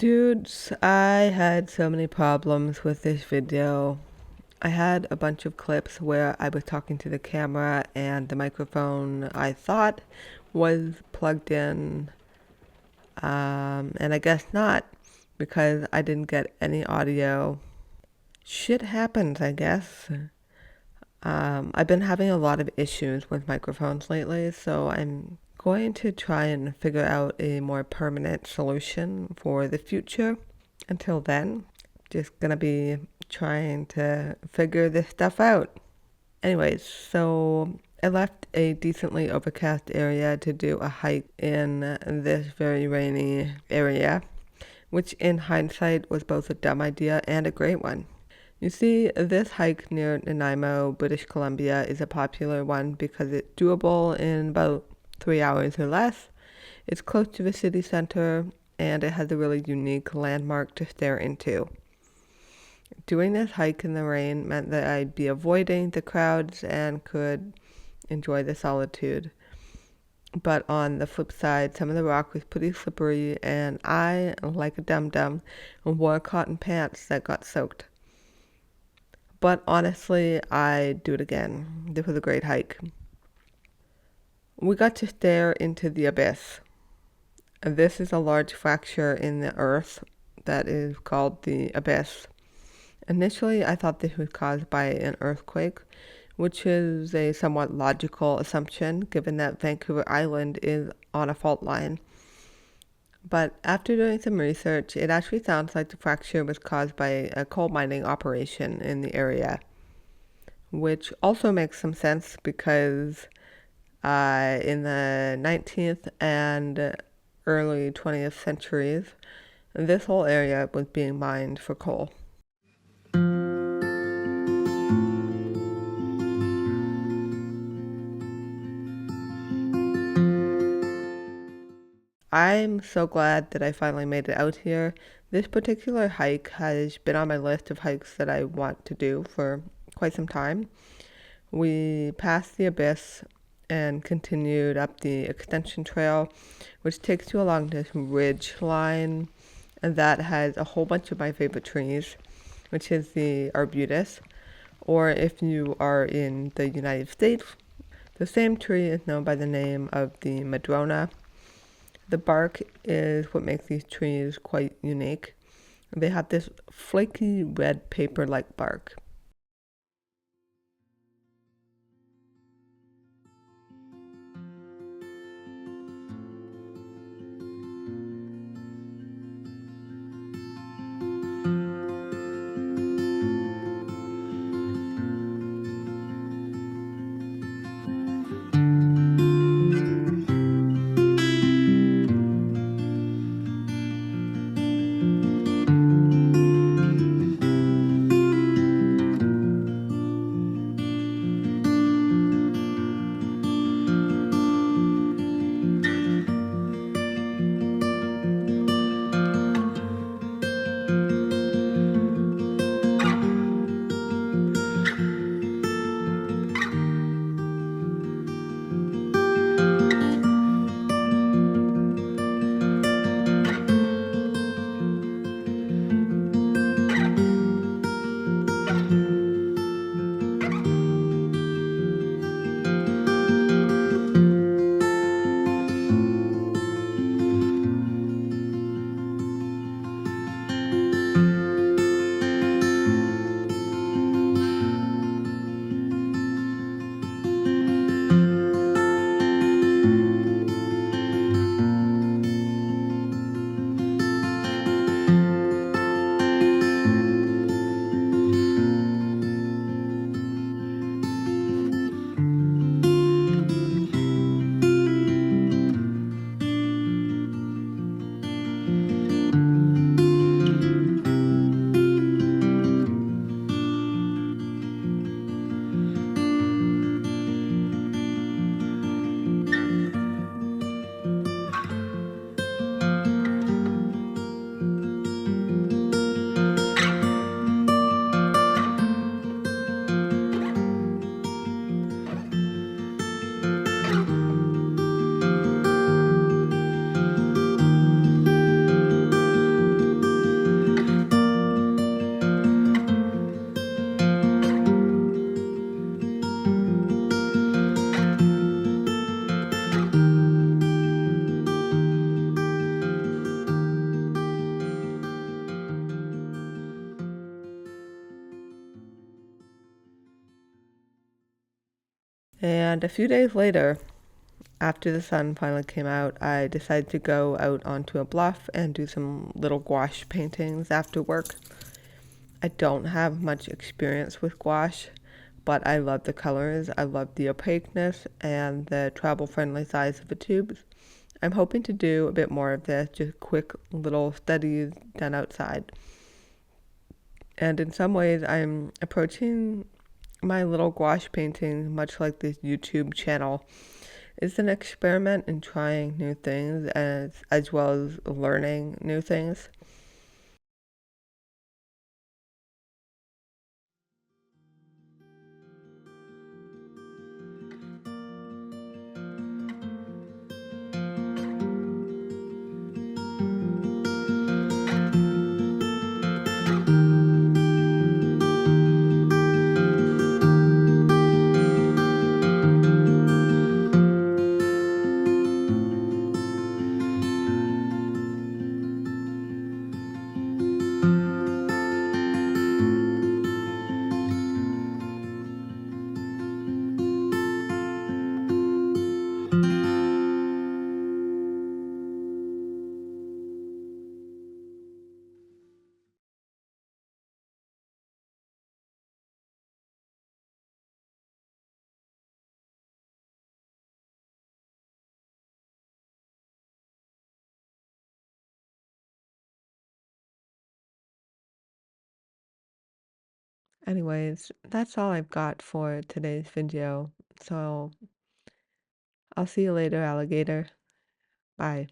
Dudes, I had so many problems with this video. I had a bunch of clips where I was talking to the camera and the microphone I thought was plugged in, and I guess not because I didn't get any audio. Shit happens, I guess. I've been having a lot of issues with microphones lately, so I'm going to try and figure out a more permanent solution for the future. Until then, just gonna be trying to figure this stuff out. Anyways, so I left a decently overcast area to do a hike in this very rainy area, which in hindsight was both a dumb idea and a great one. You see, this hike near Nanaimo, British Columbia is a popular one because it's doable in about 3 hours or less. It's close to the city center and it has a really unique landmark to stare into. Doing this hike in the rain meant that I'd be avoiding the crowds and could enjoy the solitude. But on the flip side, some of the rock was pretty slippery and I, like a dum-dum, wore cotton pants that got soaked. But honestly, I'd do it again. This was a great hike. We got to stare into the abyss. This is a large fracture in the earth that is called the abyss. Initially, I thought this was caused by an earthquake, which is a somewhat logical assumption given that Vancouver Island is on a fault line. But after doing some research, it actually sounds like the fracture was caused by a coal mining operation in the area, which also makes some sense because in the 19th and early 20th centuries, this whole area was being mined for coal. I'm so glad that I finally made it out here. This particular hike has been on my list of hikes that I want to do for quite some time. We passed the abyss and continued up the extension trail, which takes you along this ridge line that has a whole bunch of my favorite trees, which is the arbutus, or if you are in the United States, the same tree is known by the name of the madrona. The bark is what makes these trees quite unique. They have this flaky red paper-like bark. And a few days later, after the sun finally came out, I decided to go out onto a bluff and do some little gouache paintings after work. I don't have much experience with gouache, but I love the colors, I love the opaqueness, and the travel-friendly size of the tubes. I'm hoping to do a bit more of this, just quick little studies done outside. And in some ways, I'm approaching my little gouache painting much like this YouTube channel. It's an experiment in trying new things as well as learning new things. Anyways, that's all I've got for today's video. So I'll see you later, alligator. Bye.